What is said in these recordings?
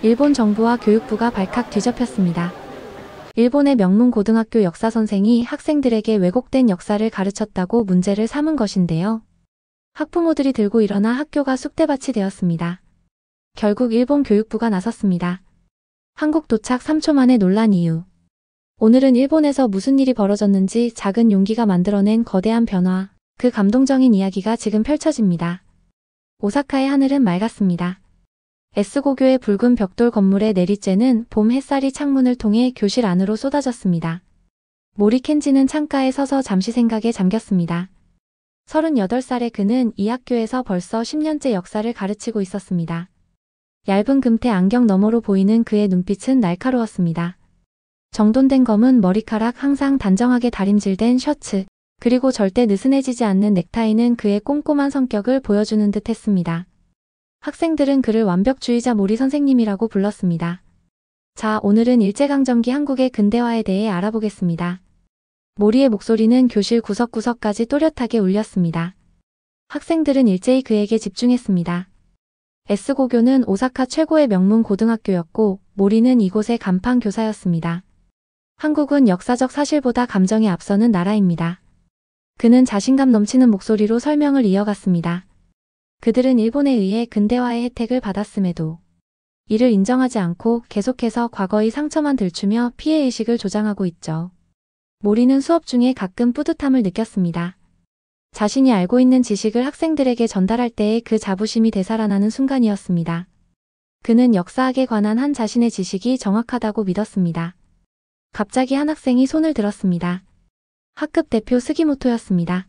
일본 정부와 교육부가 발칵 뒤집혔습니다. 일본의 명문 고등학교 역사 선생이 학생들에게 왜곡된 역사를 가르쳤다고 문제를 삼은 것인데요. 학부모들이 들고 일어나 학교가 쑥대밭이 되었습니다. 결국 일본 교육부가 나섰습니다. 한국 도착 3초 만에 논란 이유. 오늘은 일본에서 무슨 일이 벌어졌는지 작은 용기가 만들어낸 거대한 변화, 그 감동적인 이야기가 지금 펼쳐집니다. 오사카의 하늘은 맑았습니다. S고교의 붉은 벽돌 건물의 내리쬐는 봄 햇살이 창문을 통해 교실 안으로 쏟아졌습니다. 모리 켄지는 창가에 서서 잠시 생각에 잠겼습니다. 38살의 그는 이 학교에서 벌써 10년째 역사를 가르치고 있었습니다. 얇은 금태 안경 너머로 보이는 그의 눈빛은 날카로웠습니다. 정돈된 검은 머리카락, 항상 단정하게 다림질된 셔츠, 그리고 절대 느슨해지지 않는 넥타이는 그의 꼼꼼한 성격을 보여주는 듯 했습니다. 학생들은 그를 완벽주의자 모리 선생님이라고 불렀습니다. 자, 오늘은 일제강점기 한국의 근대화에 대해 알아보겠습니다. 모리의 목소리는 교실 구석구석까지 또렷하게 울렸습니다. 학생들은 일제히 그에게 집중했습니다. S고교는 오사카 최고의 명문 고등학교였고 모리는 이곳의 간판 교사였습니다. 한국은 역사적 사실보다 감정에 앞서는 나라입니다. 그는 자신감 넘치는 목소리로 설명을 이어갔습니다. 그들은 일본에 의해 근대화의 혜택을 받았음에도 이를 인정하지 않고 계속해서 과거의 상처만 들추며 피해의식을 조장하고 있죠. 모리는 수업 중에 가끔 뿌듯함을 느꼈습니다. 자신이 알고 있는 지식을 학생들에게 전달할 때의 그 자부심이 되살아나는 순간이었습니다. 그는 역사학에 관한 한 자신의 지식이 정확하다고 믿었습니다. 갑자기 한 학생이 손을 들었습니다. 학급 대표 스기모토였습니다.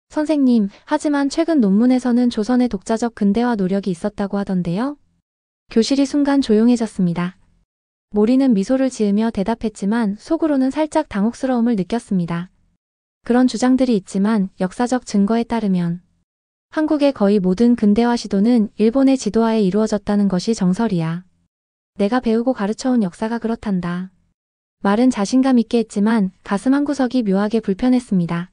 선생님, 하지만 최근 논문에서는 조선의 독자적 근대화 노력이 있었다고 하던데요? 교실이 순간 조용해졌습니다. 모리는 미소를 지으며 대답했지만 속으로는 살짝 당혹스러움을 느꼈습니다. 그런 주장들이 있지만 역사적 증거에 따르면 한국의 거의 모든 근대화 시도는 일본의 지도하에 이루어졌다는 것이 정설이야. 내가 배우고 가르쳐온 역사가 그렇단다. 말은 자신감 있게 했지만 가슴 한구석이 묘하게 불편했습니다.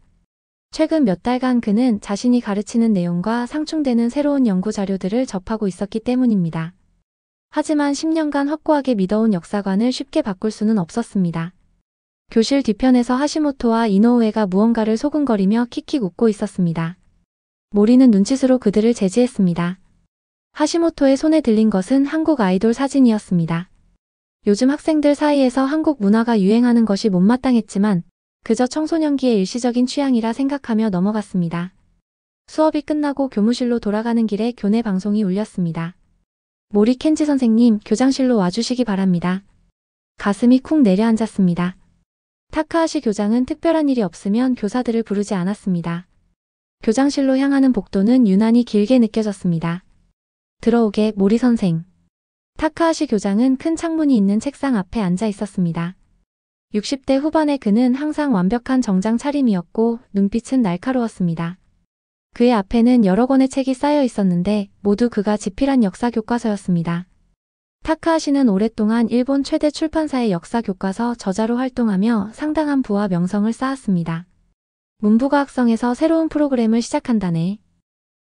최근 몇 달간 그는 자신이 가르치는 내용과 상충되는 새로운 연구 자료들을 접하고 있었기 때문입니다. 하지만 10년간 확고하게 믿어온 역사관을 쉽게 바꿀 수는 없었습니다. 교실 뒤편에서 하시모토와 이노우에가 무언가를 소근거리며 킥킥 웃고 있었습니다. 모리는 눈짓으로 그들을 제지했습니다. 하시모토의 손에 들린 것은 한국 아이돌 사진이었습니다. 요즘 학생들 사이에서 한국 문화가 유행하는 것이 못마땅했지만 그저 청소년기의 일시적인 취향이라 생각하며 넘어갔습니다. 수업이 끝나고 교무실로 돌아가는 길에 교내 방송이 울렸습니다. 모리 켄지 선생님, 교장실로 와주시기 바랍니다. 가슴이 쿵 내려앉았습니다. 타카하시 교장은 특별한 일이 없으면 교사들을 부르지 않았습니다. 교장실로 향하는 복도는 유난히 길게 느껴졌습니다. 들어오게, 모리 선생. 타카하시 교장은 큰 창문이 있는 책상 앞에 앉아 있었습니다. 60대 후반의 그는 항상 완벽한 정장 차림이었고 눈빛은 날카로웠습니다. 그의 앞에는 여러 권의 책이 쌓여 있었는데 모두 그가 집필한 역사 교과서였습니다. 타카하시는 오랫동안 일본 최대 출판사의 역사 교과서 저자로 활동하며 상당한 부와 명성을 쌓았습니다. 문부과학성에서 새로운 프로그램을 시작한다네.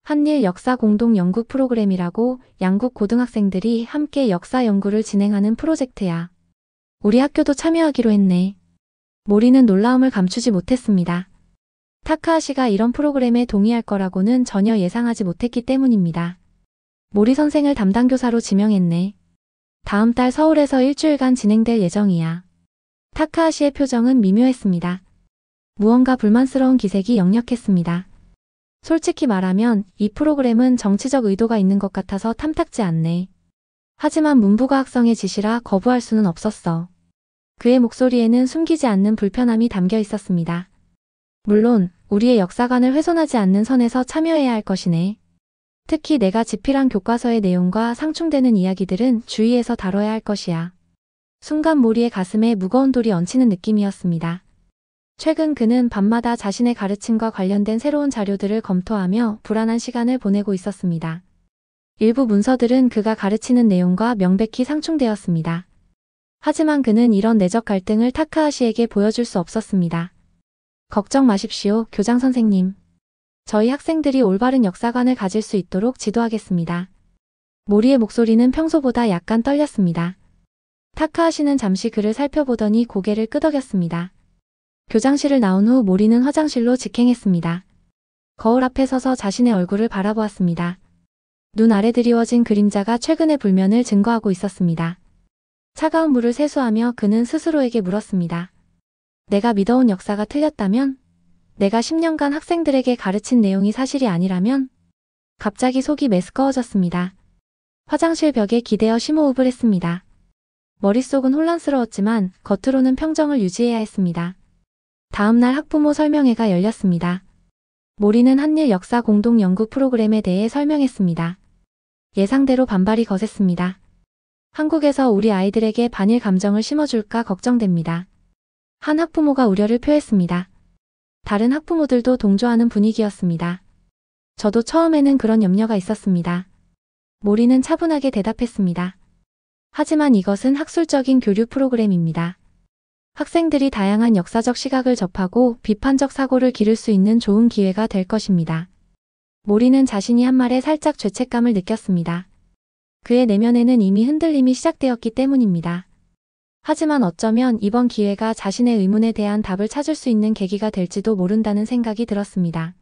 한일 역사 공동 연구 프로그램이라고 양국 고등학생들이 함께 역사 연구를 진행하는 프로젝트야. 우리 학교도 참여하기로 했네. 모리는 놀라움을 감추지 못했습니다. 타카하시가 이런 프로그램에 동의할 거라고는 전혀 예상하지 못했기 때문입니다. 모리 선생을 담당 교사로 지명했네. 다음 달 서울에서 일주일간 진행될 예정이야. 타카하시의 표정은 미묘했습니다. 무언가 불만스러운 기색이 역력했습니다. 솔직히 말하면 이 프로그램은 정치적 의도가 있는 것 같아서 탐탁지 않네. 하지만 문부과학성의 지시라 거부할 수는 없었어. 그의 목소리에는 숨기지 않는 불편함이 담겨 있었습니다. 물론 우리의 역사관을 훼손하지 않는 선에서 참여해야 할 것이네. 특히 내가 집필한 교과서의 내용과 상충되는 이야기들은 주의해서 다뤄야 할 것이야. 순간 모리의 가슴에 무거운 돌이 얹히는 느낌이었습니다. 최근 그는 밤마다 자신의 가르침과 관련된 새로운 자료들을 검토하며 불안한 시간을 보내고 있었습니다. 일부 문서들은 그가 가르치는 내용과 명백히 상충되었습니다. 하지만 그는 이런 내적 갈등을 타카하시에게 보여줄 수 없었습니다. 걱정 마십시오, 교장 선생님. 저희 학생들이 올바른 역사관을 가질 수 있도록 지도하겠습니다. 모리의 목소리는 평소보다 약간 떨렸습니다. 타카하시는 잠시 그를 살펴보더니 고개를 끄덕였습니다. 교장실을 나온 후 모리는 화장실로 직행했습니다. 거울 앞에 서서 자신의 얼굴을 바라보았습니다. 눈 아래 드리워진 그림자가 최근의 불면을 증거하고 있었습니다. 차가운 물을 세수하며 그는 스스로에게 물었습니다. 내가 믿어온 역사가 틀렸다면? 내가 10년간 학생들에게 가르친 내용이 사실이 아니라면? 갑자기 속이 메스꺼워졌습니다. 화장실 벽에 기대어 심호흡을 했습니다. 머릿속은 혼란스러웠지만 겉으로는 평정을 유지해야 했습니다. 다음날 학부모 설명회가 열렸습니다. 모리는 한일 역사 공동 연구 프로그램에 대해 설명했습니다. 예상대로 반발이 거셌습니다. 한국에서 우리 아이들에게 반일 감정을 심어줄까 걱정됩니다. 한 학부모가 우려를 표했습니다. 다른 학부모들도 동조하는 분위기였습니다. 저도 처음에는 그런 염려가 있었습니다. 모리는 차분하게 대답했습니다. 하지만 이것은 학술적인 교류 프로그램입니다. 학생들이 다양한 역사적 시각을 접하고 비판적 사고를 기를 수 있는 좋은 기회가 될 것입니다. 모리는 자신이 한 말에 살짝 죄책감을 느꼈습니다. 그의 내면에는 이미 흔들림이 시작되었기 때문입니다. 하지만 어쩌면 이번 기회가 자신의 의문에 대한 답을 찾을 수 있는 계기가 될지도 모른다는 생각이 들었습니다.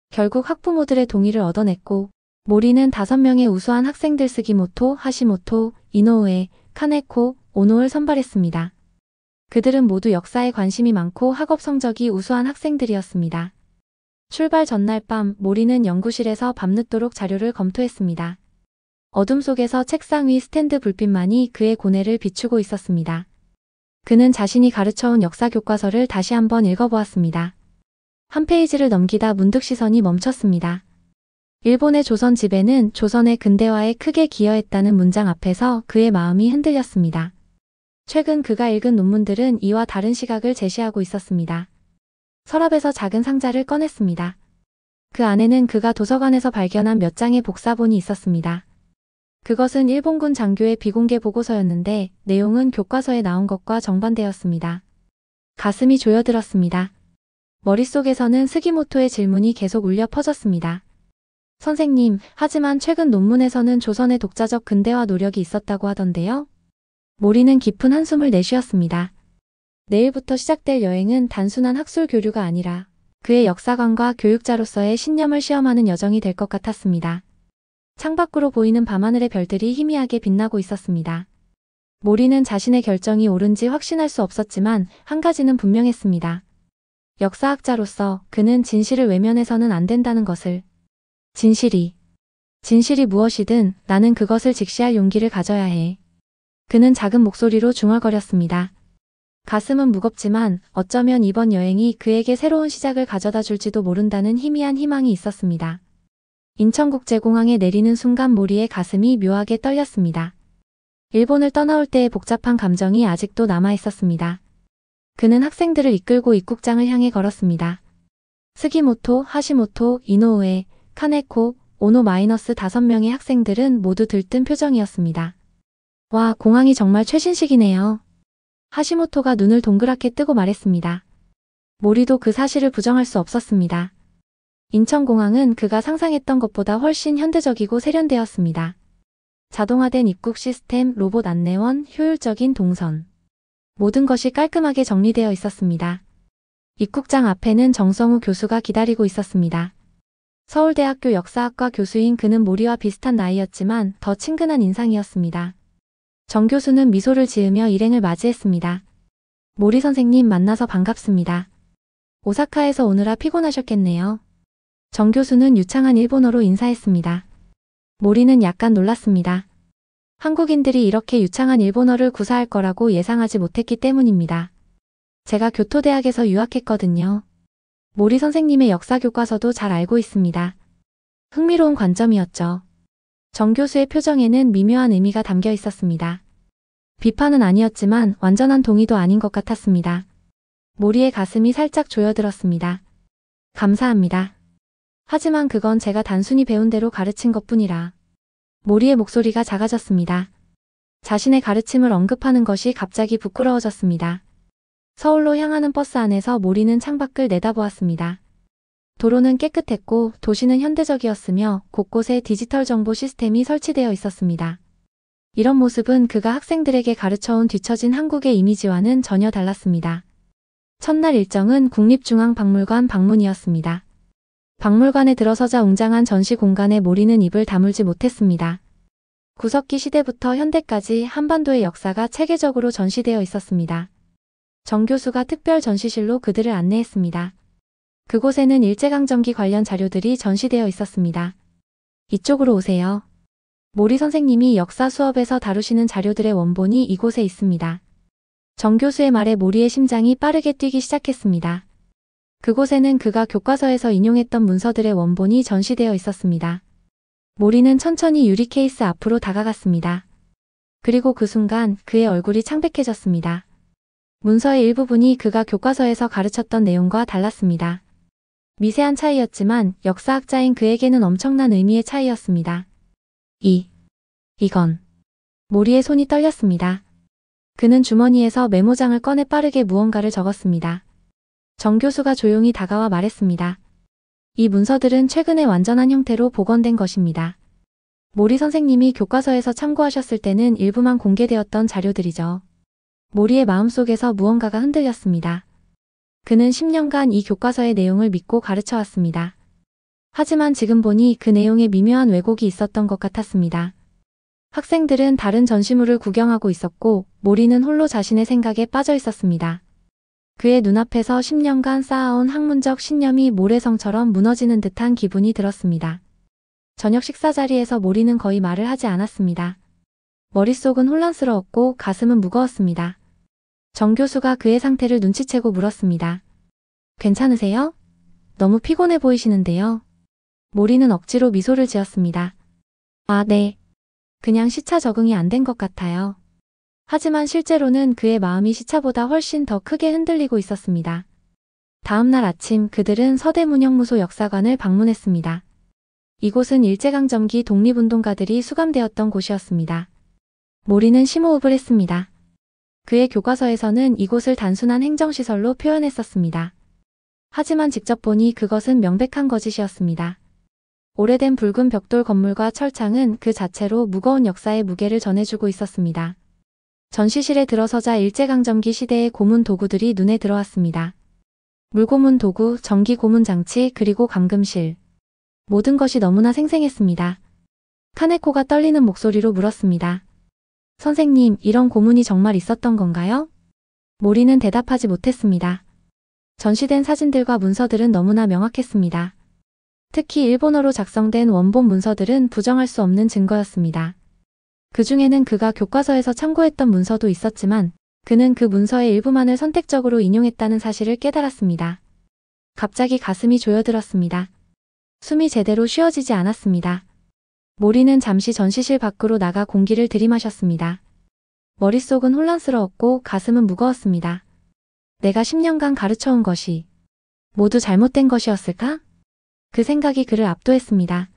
결국 학부모들의 동의를 얻어냈고 모리는 5명의 우수한 학생들 스기모토, 하시모토, 이노우에, 카네코, 오노를 선발했습니다. 그들은 모두 역사에 관심이 많고 학업 성적이 우수한 학생들이었습니다. 출발 전날 밤 모리는 연구실에서 밤늦도록 자료를 검토했습니다. 어둠 속에서 책상 위 스탠드 불빛만이 그의 고뇌를 비추고 있었습니다. 그는 자신이 가르쳐온 역사 교과서를 다시 한번 읽어보았습니다. 한 페이지를 넘기다 문득 시선이 멈췄습니다. 일본의 조선 지배는 조선의 근대화에 크게 기여했다는 문장 앞에서 그의 마음이 흔들렸습니다. 최근 그가 읽은 논문들은 이와 다른 시각을 제시하고 있었습니다. 서랍에서 작은 상자를 꺼냈습니다. 그 안에는 그가 도서관에서 발견한 몇 장의 복사본이 있었습니다. 그것은 일본군 장교의 비공개 보고서였는데 내용은 교과서에 나온 것과 정반대였습니다. 가슴이 조여들었습니다. 머릿속에서는 스기모토의 질문이 계속 울려 퍼졌습니다. 선생님, 하지만 최근 논문에서는 조선의 독자적 근대화 노력이 있었다고 하던데요? 모리는 깊은 한숨을 내쉬었습니다. 내일부터 시작될 여행은 단순한 학술 교류가 아니라 그의 역사관과 교육자로서의 신념을 시험하는 여정이 될 것 같았습니다. 창밖으로 보이는 밤하늘의 별들이 희미하게 빛나고 있었습니다. 모리는 자신의 결정이 옳은지 확신할 수 없었지만 한 가지는 분명했습니다. 역사학자로서 그는 진실을 외면해서는 안 된다는 것을. 진실이 무엇이든 나는 그것을 직시할 용기를 가져야 해. 그는 작은 목소리로 중얼거렸습니다. 가슴은 무겁지만 어쩌면 이번 여행이 그에게 새로운 시작을 가져다 줄지도 모른다는 희미한 희망이 있었습니다. 인천국제공항에 내리는 순간 모리의 가슴이 묘하게 떨렸습니다. 일본을 떠나올 때의 복잡한 감정이 아직도 남아있었습니다. 그는 학생들을 이끌고 입국장을 향해 걸었습니다. 스기모토, 하시모토, 이노우에, 카네코, 오노 -5명의 학생들은 모두 들뜬 표정이었습니다. 와, 공항이 정말 최신식이네요. 하시모토가 눈을 동그랗게 뜨고 말했습니다. 모리도 그 사실을 부정할 수 없었습니다. 인천공항은 그가 상상했던 것보다 훨씬 현대적이고 세련되었습니다. 자동화된 입국 시스템, 로봇 안내원, 효율적인 동선. 모든 것이 깔끔하게 정리되어 있었습니다. 입국장 앞에는 정성우 교수가 기다리고 있었습니다. 서울대학교 역사학과 교수인 그는 모리와 비슷한 나이였지만 더 친근한 인상이었습니다. 정 교수는 미소를 지으며 일행을 맞이했습니다. 모리 선생님 만나서 반갑습니다. 오사카에서 오느라 피곤하셨겠네요. 정 교수는 유창한 일본어로 인사했습니다. 모리는 약간 놀랐습니다. 한국인들이 이렇게 유창한 일본어를 구사할 거라고 예상하지 못했기 때문입니다. 제가 교토대학에서 유학했거든요. 모리 선생님의 역사 교과서도 잘 알고 있습니다. 흥미로운 관점이었죠. 정 교수의 표정에는 미묘한 의미가 담겨 있었습니다. 비판은 아니었지만 완전한 동의도 아닌 것 같았습니다. 모리의 가슴이 살짝 조여들었습니다. 감사합니다. 하지만 그건 제가 단순히 배운 대로 가르친 것뿐이라. 모리의 목소리가 작아졌습니다. 자신의 가르침을 언급하는 것이 갑자기 부끄러워졌습니다. 서울로 향하는 버스 안에서 모리는 창밖을 내다보았습니다. 도로는 깨끗했고 도시는 현대적이었으며 곳곳에 디지털 정보 시스템이 설치되어 있었습니다. 이런 모습은 그가 학생들에게 가르쳐온 뒤처진 한국의 이미지와는 전혀 달랐습니다. 첫날 일정은 국립중앙박물관 방문이었습니다. 박물관에 들어서자 웅장한 전시 공간에 모리는 입을 다물지 못했습니다. 구석기 시대부터 현대까지 한반도의 역사가 체계적으로 전시되어 있었습니다. 정 교수가 특별 전시실로 그들을 안내했습니다. 그곳에는 일제강점기 관련 자료들이 전시되어 있었습니다. 이쪽으로 오세요. 모리 선생님이 역사 수업에서 다루시는 자료들의 원본이 이곳에 있습니다. 정 교수의 말에 모리의 심장이 빠르게 뛰기 시작했습니다. 그곳에는 그가 교과서에서 인용했던 문서들의 원본이 전시되어 있었습니다. 모리는 천천히 유리 케이스 앞으로 다가갔습니다. 그리고 그 순간 그의 얼굴이 창백해졌습니다. 문서의 일부분이 그가 교과서에서 가르쳤던 내용과 달랐습니다. 미세한 차이였지만 역사학자인 그에게는 엄청난 의미의 차이였습니다. 이건. 모리의 손이 떨렸습니다. 그는 주머니에서 메모장을 꺼내 빠르게 무언가를 적었습니다. 정 교수가 조용히 다가와 말했습니다. 이 문서들은 최근에 완전한 형태로 복원된 것입니다. 모리 선생님이 교과서에서 참고하셨을 때는 일부만 공개되었던 자료들이죠. 모리의 마음속에서 무언가가 흔들렸습니다. 그는 10년간 이 교과서의 내용을 믿고 가르쳐왔습니다. 하지만 지금 보니 그 내용에 미묘한 왜곡이 있었던 것 같았습니다. 학생들은 다른 전시물을 구경하고 있었고 모리는 홀로 자신의 생각에 빠져 있었습니다. 그의 눈앞에서 10년간 쌓아온 학문적 신념이 모래성처럼 무너지는 듯한 기분이 들었습니다. 저녁 식사 자리에서 모리는 거의 말을 하지 않았습니다. 머릿속은 혼란스러웠고 가슴은 무거웠습니다. 정 교수가 그의 상태를 눈치채고 물었습니다. 괜찮으세요? 너무 피곤해 보이시는데요. 모리는 억지로 미소를 지었습니다. 아, 네. 그냥 시차 적응이 안 된 것 같아요. 하지만 실제로는 그의 마음이 시차보다 훨씬 더 크게 흔들리고 있었습니다. 다음 날 아침 그들은 서대문형무소 역사관을 방문했습니다. 이곳은 일제강점기 독립운동가들이 수감되었던 곳이었습니다. 모리는 심호흡을 했습니다. 그의 교과서에서는 이곳을 단순한 행정시설로 표현했었습니다. 하지만 직접 보니 그것은 명백한 거짓이었습니다. 오래된 붉은 벽돌 건물과 철창은 그 자체로 무거운 역사의 무게를 전해주고 있었습니다. 전시실에 들어서자 일제강점기 시대의 고문 도구들이 눈에 들어왔습니다. 물고문 도구, 전기 고문 장치, 그리고 감금실. 모든 것이 너무나 생생했습니다. 카네코가 떨리는 목소리로 물었습니다. 선생님, 이런 고문이 정말 있었던 건가요? 모리는 대답하지 못했습니다. 전시된 사진들과 문서들은 너무나 명확했습니다. 특히 일본어로 작성된 원본 문서들은 부정할 수 없는 증거였습니다. 그 중에는 그가 교과서에서 참고했던 문서도 있었지만 그는 그 문서의 일부만을 선택적으로 인용했다는 사실을 깨달았습니다. 갑자기 가슴이 조여들었습니다. 숨이 제대로 쉬어지지 않았습니다. 모리는 잠시 전시실 밖으로 나가 공기를 들이마셨습니다. 머릿속은 혼란스러웠고 가슴은 무거웠습니다. 내가 10년간 가르쳐온 것이 모두 잘못된 것이었을까? 그 생각이 그를 압도했습니다.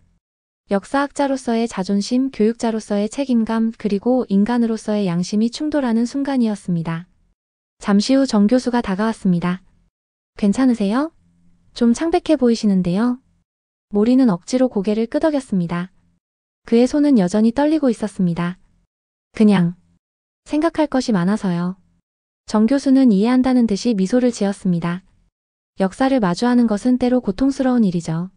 역사학자로서의 자존심, 교육자로서의 책임감, 그리고 인간으로서의 양심이 충돌하는 순간이었습니다. 잠시 후 정 교수가 다가왔습니다. 괜찮으세요? 좀 창백해 보이시는데요. 모리는 억지로 고개를 끄덕였습니다. 그의 손은 여전히 떨리고 있었습니다. 그냥 생각할 것이 많아서요. 정 교수는 이해한다는 듯이 미소를 지었습니다. 역사를 마주하는 것은 때로 고통스러운 일이죠.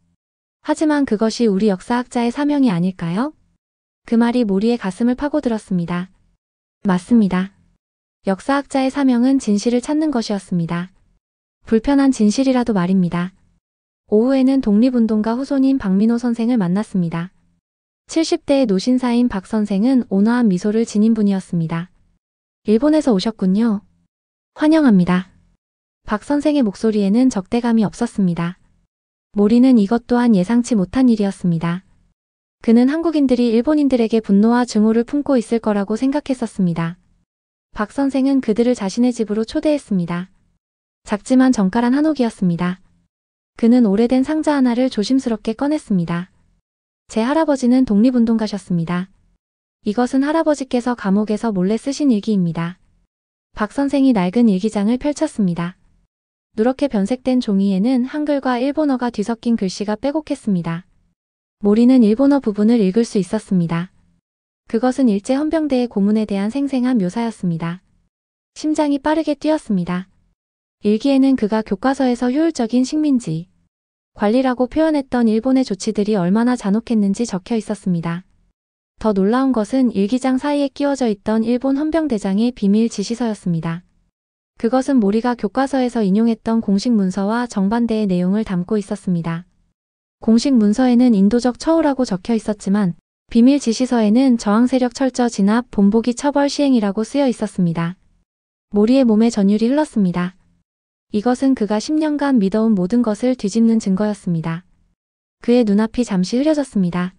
하지만 그것이 우리 역사학자의 사명이 아닐까요? 그 말이 모리의 가슴을 파고들었습니다. 맞습니다. 역사학자의 사명은 진실을 찾는 것이었습니다. 불편한 진실이라도 말입니다. 오후에는 독립운동가 후손인 박민호 선생을 만났습니다. 70대의 노신사인 박 선생은 온화한 미소를 지닌 분이었습니다. 일본에서 오셨군요. 환영합니다. 박 선생의 목소리에는 적대감이 없었습니다. 모리는 이것 또한 예상치 못한 일이었습니다. 그는 한국인들이 일본인들에게 분노와 증오를 품고 있을 거라고 생각했었습니다. 박 선생은 그들을 자신의 집으로 초대했습니다. 작지만 정갈한 한옥이었습니다. 그는 오래된 상자 하나를 조심스럽게 꺼냈습니다. 제 할아버지는 독립운동가셨습니다. 이것은 할아버지께서 감옥에서 몰래 쓰신 일기입니다. 박 선생이 낡은 일기장을 펼쳤습니다. 누렇게 변색된 종이에는 한글과 일본어가 뒤섞인 글씨가 빼곡했습니다. 모리는 일본어 부분을 읽을 수 있었습니다. 그것은 일제 헌병대의 고문에 대한 생생한 묘사였습니다. 심장이 빠르게 뛰었습니다. 일기에는 그가 교과서에서 효율적인 식민지 관리라고 표현했던 일본의 조치들이 얼마나 잔혹했는지 적혀 있었습니다. 더 놀라운 것은 일기장 사이에 끼워져 있던 일본 헌병대장의 비밀 지시서였습니다. 그것은 모리가 교과서에서 인용했던 공식 문서와 정반대의 내용을 담고 있었습니다. 공식 문서에는 인도적 처우라고 적혀 있었지만 비밀 지시서에는 저항세력 철저 진압, 본보기 처벌 시행이라고 쓰여 있었습니다. 모리의 몸에 전율이 흘렀습니다. 이것은 그가 10년간 믿어온 모든 것을 뒤집는 증거였습니다. 그의 눈앞이 잠시 흐려졌습니다.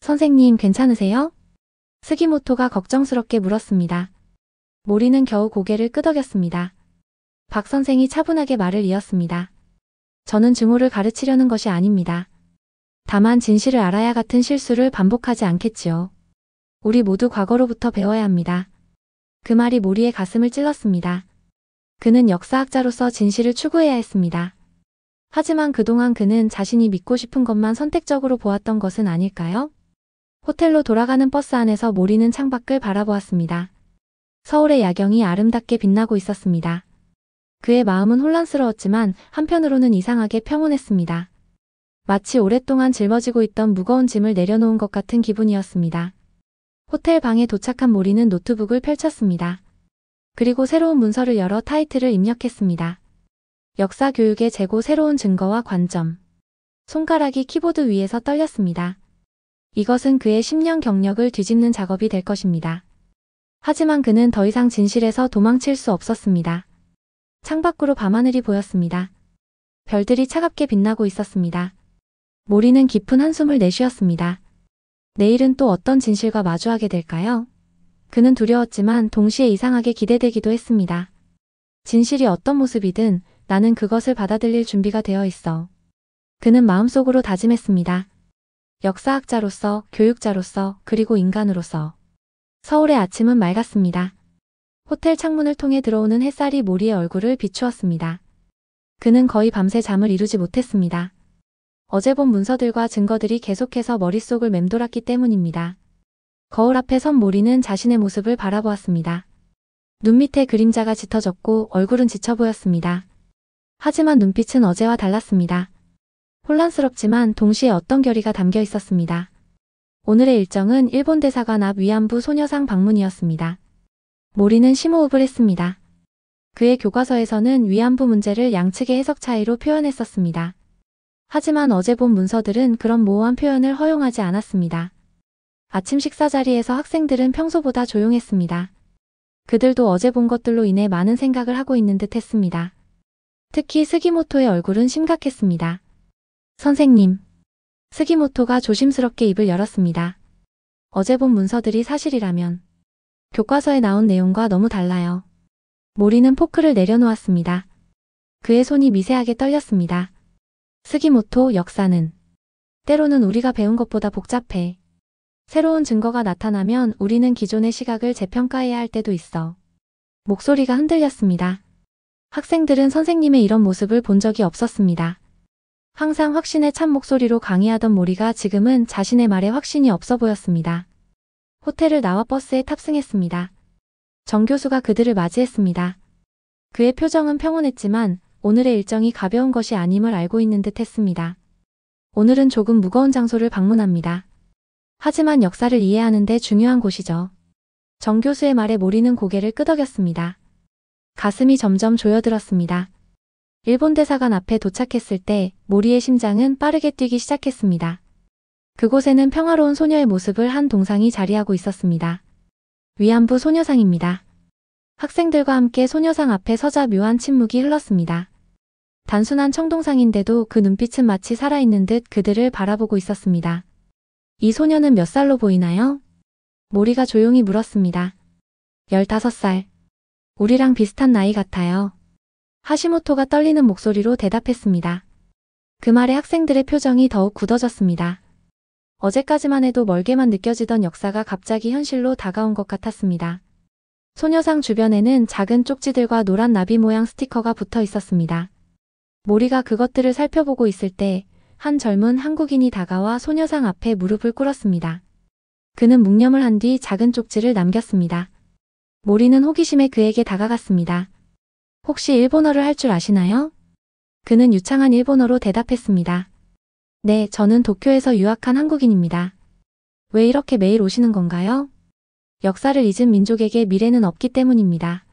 선생님, 괜찮으세요? 스기모토가 걱정스럽게 물었습니다. 모리는 겨우 고개를 끄덕였습니다. 박 선생이 차분하게 말을 이었습니다. 저는 증오를 가르치려는 것이 아닙니다. 다만 진실을 알아야 같은 실수를 반복하지 않겠지요. 우리 모두 과거로부터 배워야 합니다. 그 말이 모리의 가슴을 찔렀습니다. 그는 역사학자로서 진실을 추구해야 했습니다. 하지만 그동안 그는 자신이 믿고 싶은 것만 선택적으로 보았던 것은 아닐까요? 호텔로 돌아가는 버스 안에서 모리는 창밖을 바라보았습니다. 서울의 야경이 아름답게 빛나고 있었습니다. 그의 마음은 혼란스러웠지만 한편으로는 이상하게 평온했습니다. 마치 오랫동안 짊어지고 있던 무거운 짐을 내려놓은 것 같은 기분이었습니다. 호텔 방에 도착한 모리는 노트북을 펼쳤습니다. 그리고 새로운 문서를 열어 타이틀을 입력했습니다. 역사 교육의 재고 새로운 증거와 관점. 손가락이 키보드 위에서 떨렸습니다. 이것은 그의 10년 경력을 뒤집는 작업이 될 것입니다. 하지만 그는 더 이상 진실에서 도망칠 수 없었습니다. 창밖으로 밤하늘이 보였습니다. 별들이 차갑게 빛나고 있었습니다. 모리는 깊은 한숨을 내쉬었습니다. 내일은 또 어떤 진실과 마주하게 될까요? 그는 두려웠지만 동시에 이상하게 기대되기도 했습니다. 진실이 어떤 모습이든 나는 그것을 받아들일 준비가 되어 있어. 그는 마음속으로 다짐했습니다. 역사학자로서, 교육자로서, 그리고 인간으로서. 서울의 아침은 맑았습니다. 호텔 창문을 통해 들어오는 햇살이 모리의 얼굴을 비추었습니다. 그는 거의 밤새 잠을 이루지 못했습니다. 어제 본 문서들과 증거들이 계속해서 머릿속을 맴돌았기 때문입니다. 거울 앞에 선 모리는 자신의 모습을 바라보았습니다. 눈 밑에 그림자가 짙어졌고 얼굴은 지쳐 보였습니다. 하지만 눈빛은 어제와 달랐습니다. 혼란스럽지만 동시에 어떤 결의가 담겨 있었습니다. 오늘의 일정은 일본 대사관 앞 위안부 소녀상 방문이었습니다. 모리는 심호흡을 했습니다. 그의 교과서에서는 위안부 문제를 양측의 해석 차이로 표현했었습니다. 하지만 어제 본 문서들은 그런 모호한 표현을 허용하지 않았습니다. 아침 식사 자리에서 학생들은 평소보다 조용했습니다. 그들도 어제 본 것들로 인해 많은 생각을 하고 있는 듯 했습니다. 특히 스기모토의 얼굴은 심각했습니다. 선생님. 스기모토가 조심스럽게 입을 열었습니다. 어제 본 문서들이 사실이라면 교과서에 나온 내용과 너무 달라요. 모리는 포크를 내려놓았습니다. 그의 손이 미세하게 떨렸습니다. 스기모토, 역사는 때로는 우리가 배운 것보다 복잡해. 새로운 증거가 나타나면 우리는 기존의 시각을 재평가해야 할 때도 있어. 목소리가 흔들렸습니다. 학생들은 선생님의 이런 모습을 본 적이 없었습니다. 항상 확신에 찬 목소리로 강의하던 모리가 지금은 자신의 말에 확신이 없어 보였습니다. 호텔을 나와 버스에 탑승했습니다. 정 교수가 그들을 맞이했습니다. 그의 표정은 평온했지만 오늘의 일정이 가벼운 것이 아님을 알고 있는 듯 했습니다. 오늘은 조금 무거운 장소를 방문합니다. 하지만 역사를 이해하는 데 중요한 곳이죠. 정 교수의 말에 모리는 고개를 끄덕였습니다. 가슴이 점점 조여들었습니다. 일본 대사관 앞에 도착했을 때 모리의 심장은 빠르게 뛰기 시작했습니다. 그곳에는 평화로운 소녀의 모습을 한 동상이 자리하고 있었습니다. 위안부 소녀상입니다. 학생들과 함께 소녀상 앞에 서자 묘한 침묵이 흘렀습니다. 단순한 청동상인데도 그 눈빛은 마치 살아있는 듯 그들을 바라보고 있었습니다. 이 소녀는 몇 살로 보이나요? 모리가 조용히 물었습니다. 15살. 우리랑 비슷한 나이 같아요. 하시모토가 떨리는 목소리로 대답했습니다. 그 말에 학생들의 표정이 더욱 굳어졌습니다. 어제까지만 해도 멀게만 느껴지던 역사가 갑자기 현실로 다가온 것 같았습니다. 소녀상 주변에는 작은 쪽지들과 노란 나비 모양 스티커가 붙어 있었습니다. 모리가 그것들을 살펴보고 있을 때 한 젊은 한국인이 다가와 소녀상 앞에 무릎을 꿇었습니다. 그는 묵념을 한 뒤 작은 쪽지를 남겼습니다. 모리는 호기심에 그에게 다가갔습니다. 혹시 일본어를 할 줄 아시나요? 그는 유창한 일본어로 대답했습니다. 네, 저는 도쿄에서 유학한 한국인입니다. 왜 이렇게 매일 오시는 건가요? 역사를 잊은 민족에게 미래는 없기 때문입니다.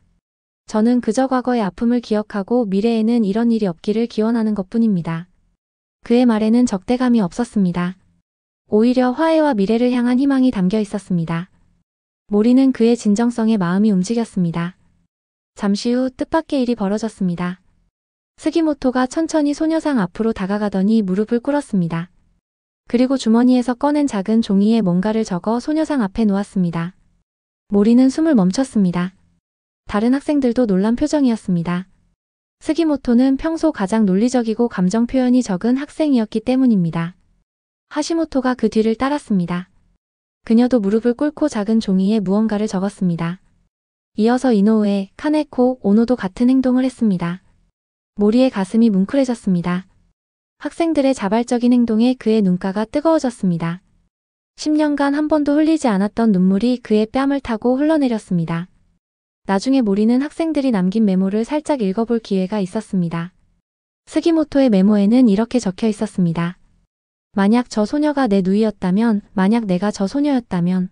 저는 그저 과거의 아픔을 기억하고 미래에는 이런 일이 없기를 기원하는 것뿐입니다. 그의 말에는 적대감이 없었습니다. 오히려 화해와 미래를 향한 희망이 담겨 있었습니다. 모리는 그의 진정성에 마음이 움직였습니다. 잠시 후 뜻밖의 일이 벌어졌습니다. 스기모토가 천천히 소녀상 앞으로 다가가더니 무릎을 꿇었습니다. 그리고 주머니에서 꺼낸 작은 종이에 뭔가를 적어 소녀상 앞에 놓았습니다. 모리는 숨을 멈췄습니다. 다른 학생들도 놀란 표정이었습니다. 스기모토는 평소 가장 논리적이고 감정 표현이 적은 학생이었기 때문입니다. 하시모토가 그 뒤를 따랐습니다. 그녀도 무릎을 꿇고 작은 종이에 무언가를 적었습니다. 이어서 이노우에, 카네코, 오노도 같은 행동을 했습니다. 모리의 가슴이 뭉클해졌습니다. 학생들의 자발적인 행동에 그의 눈가가 뜨거워졌습니다. 10년간 한 번도 흘리지 않았던 눈물이 그의 뺨을 타고 흘러내렸습니다. 나중에 모리는 학생들이 남긴 메모를 살짝 읽어볼 기회가 있었습니다. 스기모토의 메모에는 이렇게 적혀 있었습니다. 만약 저 소녀가 내 누이였다면, 만약 내가 저 소녀였다면.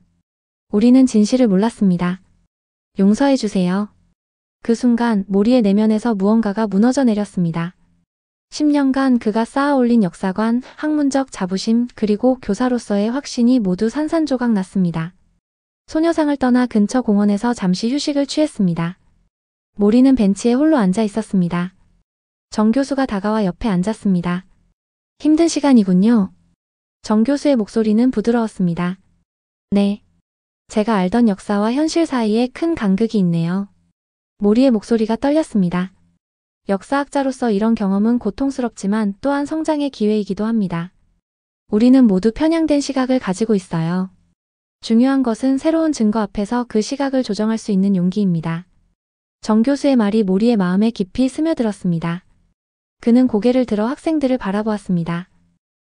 우리는 진실을 몰랐습니다. 용서해주세요. 그 순간 모리의 내면에서 무언가가 무너져 내렸습니다. 10년간 그가 쌓아올린 역사관, 학문적 자부심, 그리고 교사로서의 확신이 모두 산산조각 났습니다. 소녀상을 떠나 근처 공원에서 잠시 휴식을 취했습니다. 모리는 벤치에 홀로 앉아 있었습니다. 정 교수가 다가와 옆에 앉았습니다. 힘든 시간이군요. 정 교수의 목소리는 부드러웠습니다. 네. 제가 알던 역사와 현실 사이에 큰 간극이 있네요. 모리의 목소리가 떨렸습니다. 역사학자로서 이런 경험은 고통스럽지만 또한 성장의 기회이기도 합니다. 우리는 모두 편향된 시각을 가지고 있어요. 중요한 것은 새로운 증거 앞에서 그 시각을 조정할 수 있는 용기입니다. 정 교수의 말이 모리의 마음에 깊이 스며들었습니다. 그는 고개를 들어 학생들을 바라보았습니다.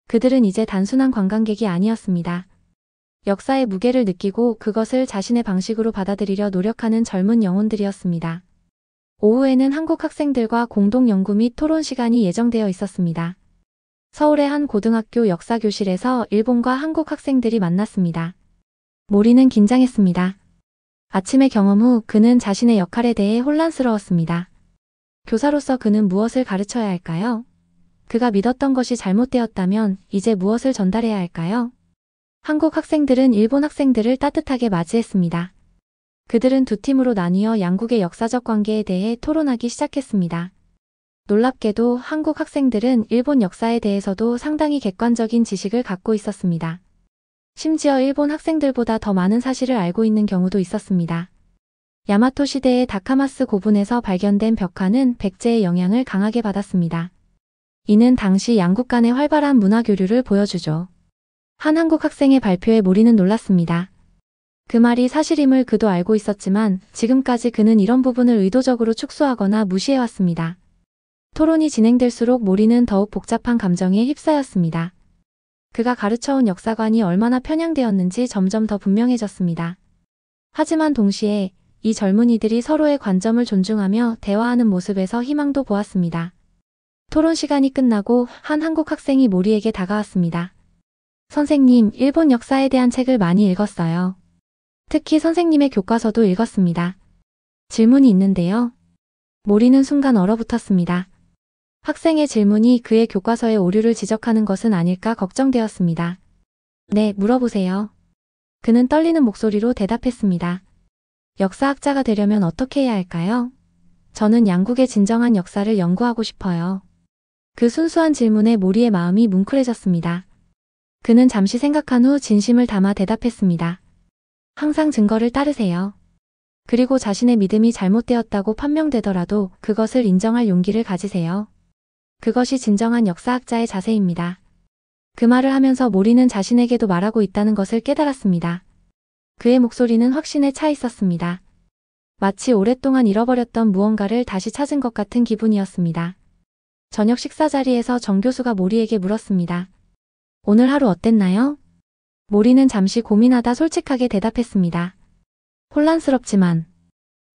그들은 이제 단순한 관광객이 아니었습니다. 역사의 무게를 느끼고 그것을 자신의 방식으로 받아들이려 노력하는 젊은 영혼들이었습니다. 오후에는 한국 학생들과 공동 연구 및 토론 시간이 예정되어 있었습니다. 서울의 한 고등학교 역사교실에서 일본과 한국 학생들이 만났습니다. 모리는 긴장했습니다. 아침의 경험 후 그는 자신의 역할에 대해 혼란스러웠습니다. 교사로서 그는 무엇을 가르쳐야 할까요? 그가 믿었던 것이 잘못되었다면 이제 무엇을 전달해야 할까요? 한국 학생들은 일본 학생들을 따뜻하게 맞이했습니다. 그들은 두 팀으로 나뉘어 양국의 역사적 관계에 대해 토론하기 시작했습니다. 놀랍게도 한국 학생들은 일본 역사에 대해서도 상당히 객관적인 지식을 갖고 있었습니다. 심지어 일본 학생들보다 더 많은 사실을 알고 있는 경우도 있었습니다. 야마토 시대의 다카마스 고분에서 발견된 벽화는 백제의 영향을 강하게 받았습니다. 이는 당시 양국 간의 활발한 문화 교류를 보여주죠. 한 한국 학생의 발표에 모리는 놀랐습니다. 그 말이 사실임을 그도 알고 있었지만 지금까지 그는 이런 부분을 의도적으로 축소하거나 무시해왔습니다. 토론이 진행될수록 모리는 더욱 복잡한 감정에 휩싸였습니다. 그가 가르쳐온 역사관이 얼마나 편향되었는지 점점 더 분명해졌습니다. 하지만 동시에 이 젊은이들이 서로의 관점을 존중하며 대화하는 모습에서 희망도 보았습니다. 토론 시간이 끝나고 한 한국 학생이 모리에게 다가왔습니다. 선생님, 일본 역사에 대한 책을 많이 읽었어요. 특히 선생님의 교과서도 읽었습니다. 질문이 있는데요. 모리는 순간 얼어붙었습니다. 학생의 질문이 그의 교과서의 오류를 지적하는 것은 아닐까 걱정되었습니다. 네, 물어보세요. 그는 떨리는 목소리로 대답했습니다. 역사학자가 되려면 어떻게 해야 할까요? 저는 양국의 진정한 역사를 연구하고 싶어요. 그 순수한 질문에 모리의 마음이 뭉클해졌습니다. 그는 잠시 생각한 후 진심을 담아 대답했습니다. 항상 증거를 따르세요. 그리고 자신의 믿음이 잘못되었다고 판명되더라도 그것을 인정할 용기를 가지세요. 그것이 진정한 역사학자의 자세입니다. 그 말을 하면서 모리는 자신에게도 말하고 있다는 것을 깨달았습니다. 그의 목소리는 확신에 차 있었습니다. 마치 오랫동안 잃어버렸던 무언가를 다시 찾은 것 같은 기분이었습니다. 저녁 식사 자리에서 정 교수가 모리에게 물었습니다. 오늘 하루 어땠나요? 모리는 잠시 고민하다 솔직하게 대답했습니다. 혼란스럽지만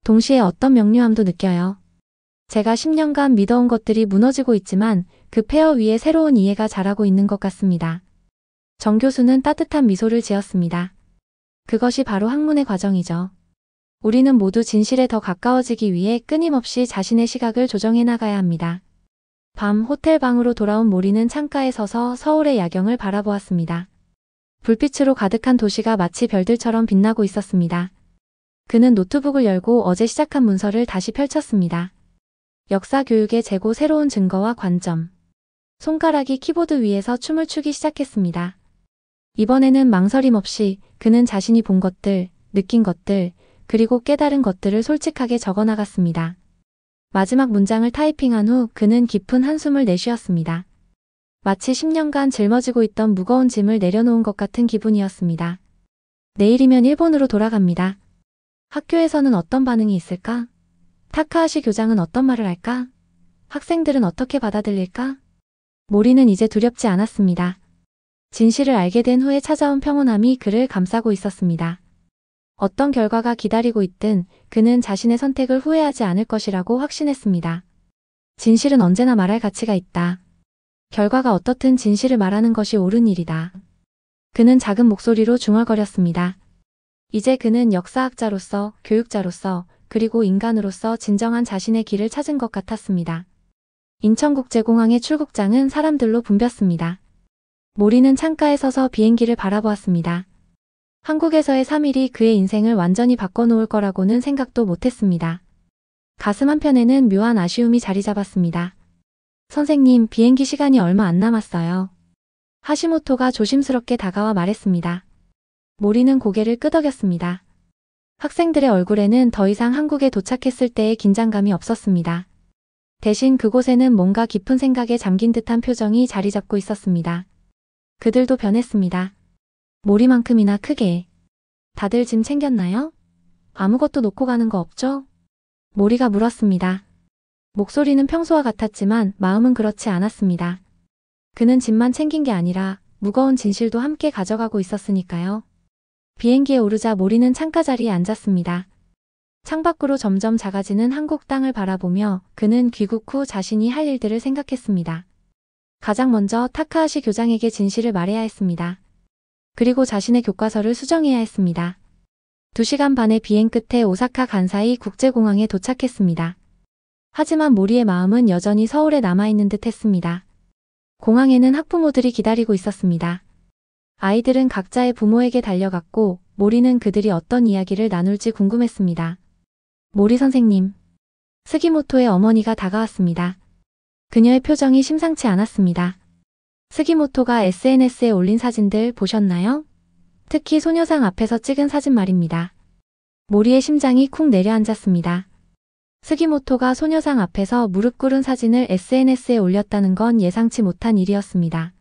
동시에 어떤 명료함도 느껴요. 제가 10년간 믿어온 것들이 무너지고 있지만 그 폐허 위에 새로운 이해가 자라고 있는 것 같습니다. 정 교수는 따뜻한 미소를 지었습니다. 그것이 바로 학문의 과정이죠. 우리는 모두 진실에 더 가까워지기 위해 끊임없이 자신의 시각을 조정해 나가야 합니다. 밤 호텔 방으로 돌아온 모리는 창가에 서서 서울의 야경을 바라보았습니다. 불빛으로 가득한 도시가 마치 별들처럼 빛나고 있었습니다. 그는 노트북을 열고 어제 시작한 문서를 다시 펼쳤습니다. 역사 교육의 재고 새로운 증거와 관점. 손가락이 키보드 위에서 춤을 추기 시작했습니다. 이번에는 망설임 없이 그는 자신이 본 것들, 느낀 것들, 그리고 깨달은 것들을 솔직하게 적어나갔습니다. 마지막 문장을 타이핑한 후 그는 깊은 한숨을 내쉬었습니다. 마치 10년간 짊어지고 있던 무거운 짐을 내려놓은 것 같은 기분이었습니다. 내일이면 일본으로 돌아갑니다. 학교에서는 어떤 반응이 있을까? 타카하시 교장은 어떤 말을 할까? 학생들은 어떻게 받아들일까? 모리는 이제 두렵지 않았습니다. 진실을 알게 된 후에 찾아온 평온함이 그를 감싸고 있었습니다. 어떤 결과가 기다리고 있든 그는 자신의 선택을 후회하지 않을 것이라고 확신했습니다. 진실은 언제나 말할 가치가 있다. 결과가 어떻든 진실을 말하는 것이 옳은 일이다. 그는 작은 목소리로 중얼거렸습니다. 이제 그는 역사학자로서, 교육자로서, 그리고 인간으로서 진정한 자신의 길을 찾은 것 같았습니다. 인천국제공항의 출국장은 사람들로 붐볐습니다. 모리는 창가에 서서 비행기를 바라보았습니다. 한국에서의 3일이 그의 인생을 완전히 바꿔놓을 거라고는 생각도 못했습니다. 가슴 한편에는 묘한 아쉬움이 자리 잡았습니다. 선생님, 비행기 시간이 얼마 안 남았어요. 하시모토가 조심스럽게 다가와 말했습니다. 모리는 고개를 끄덕였습니다. 학생들의 얼굴에는 더 이상 한국에 도착했을 때의 긴장감이 없었습니다. 대신 그곳에는 뭔가 깊은 생각에 잠긴 듯한 표정이 자리 잡고 있었습니다. 그들도 변했습니다. 모리만큼이나 크게. 다들 짐 챙겼나요? 아무것도 놓고 가는 거 없죠? 모리가 물었습니다. 목소리는 평소와 같았지만 마음은 그렇지 않았습니다. 그는 짐만 챙긴 게 아니라 무거운 진실도 함께 가져가고 있었으니까요. 비행기에 오르자 모리는 창가 자리에 앉았습니다. 창밖으로 점점 작아지는 한국 땅을 바라보며 그는 귀국 후 자신이 할 일들을 생각했습니다. 가장 먼저 타카하시 교장에게 진실을 말해야 했습니다. 그리고 자신의 교과서를 수정해야 했습니다. 2시간 반의 비행 끝에 오사카 간사이 국제공항에 도착했습니다. 하지만 모리의 마음은 여전히 서울에 남아있는 듯 했습니다. 공항에는 학부모들이 기다리고 있었습니다. 아이들은 각자의 부모에게 달려갔고 모리는 그들이 어떤 이야기를 나눌지 궁금했습니다. 모리 선생님. 스기모토의 어머니가 다가왔습니다. 그녀의 표정이 심상치 않았습니다. 스기모토가 SNS에 올린 사진들 보셨나요? 특히 소녀상 앞에서 찍은 사진 말입니다. 모리의 심장이 쿵 내려앉았습니다. 스기모토가 소녀상 앞에서 무릎 꿇은 사진을 SNS에 올렸다는 건 예상치 못한 일이었습니다.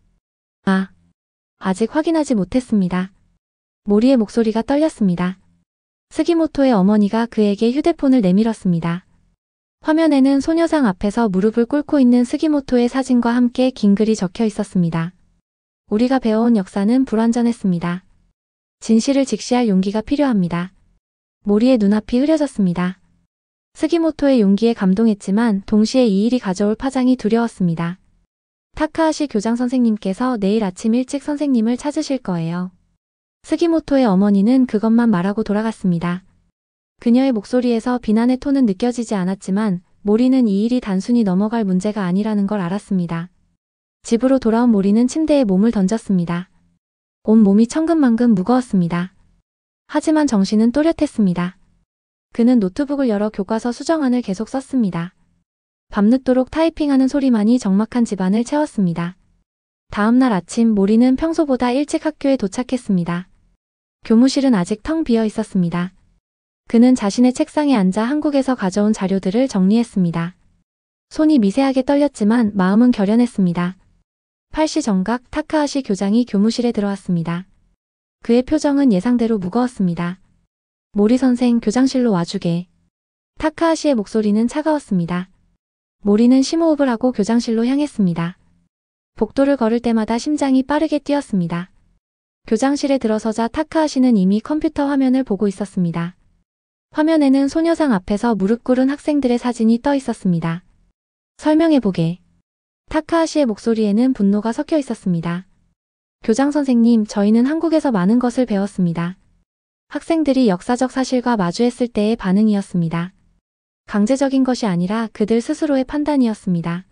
아직 확인하지 못했습니다. 모리의 목소리가 떨렸습니다. 스기모토의 어머니가 그에게 휴대폰을 내밀었습니다. 화면에는 소녀상 앞에서 무릎을 꿇고 있는 스기모토의 사진과 함께 긴 글이 적혀 있었습니다. 우리가 배워온 역사는 불완전했습니다. 진실을 직시할 용기가 필요합니다. 모리의 눈앞이 흐려졌습니다. 스기모토의 용기에 감동했지만 동시에 이 일이 가져올 파장이 두려웠습니다. 타카하시 교장 선생님께서 내일 아침 일찍 선생님을 찾으실 거예요. 스기모토의 어머니는 그것만 말하고 돌아갔습니다. 그녀의 목소리에서 비난의 톤은 느껴지지 않았지만 모리는 이 일이 단순히 넘어갈 문제가 아니라는 걸 알았습니다. 집으로 돌아온 모리는 침대에 몸을 던졌습니다. 온 몸이 천근만근 무거웠습니다. 하지만 정신은 또렷했습니다. 그는 노트북을 열어 교과서 수정안을 계속 썼습니다. 밤늦도록 타이핑하는 소리만이 적막한 집안을 채웠습니다. 다음 날 아침 모리는 평소보다 일찍 학교에 도착했습니다. 교무실은 아직 텅 비어 있었습니다. 그는 자신의 책상에 앉아 한국에서 가져온 자료들을 정리했습니다. 손이 미세하게 떨렸지만 마음은 결연했습니다. 8시 정각 타카하시 교장이 교무실에 들어왔습니다. 그의 표정은 예상대로 무거웠습니다. 모리 선생 교장실로 와주게. 타카하시의 목소리는 차가웠습니다. 모리는 심호흡을 하고 교장실로 향했습니다. 복도를 걸을 때마다 심장이 빠르게 뛰었습니다. 교장실에 들어서자 타카하시는 이미 컴퓨터 화면을 보고 있었습니다. 화면에는 소녀상 앞에서 무릎 꿇은 학생들의 사진이 떠 있었습니다. 설명해보게. 타카하시의 목소리에는 분노가 섞여 있었습니다. 교장 선생님, 저희는 한국에서 많은 것을 배웠습니다. 학생들이 역사적 사실과 마주했을 때의 반응이었습니다. 강제적인 것이 아니라 그들 스스로의 판단이었습니다.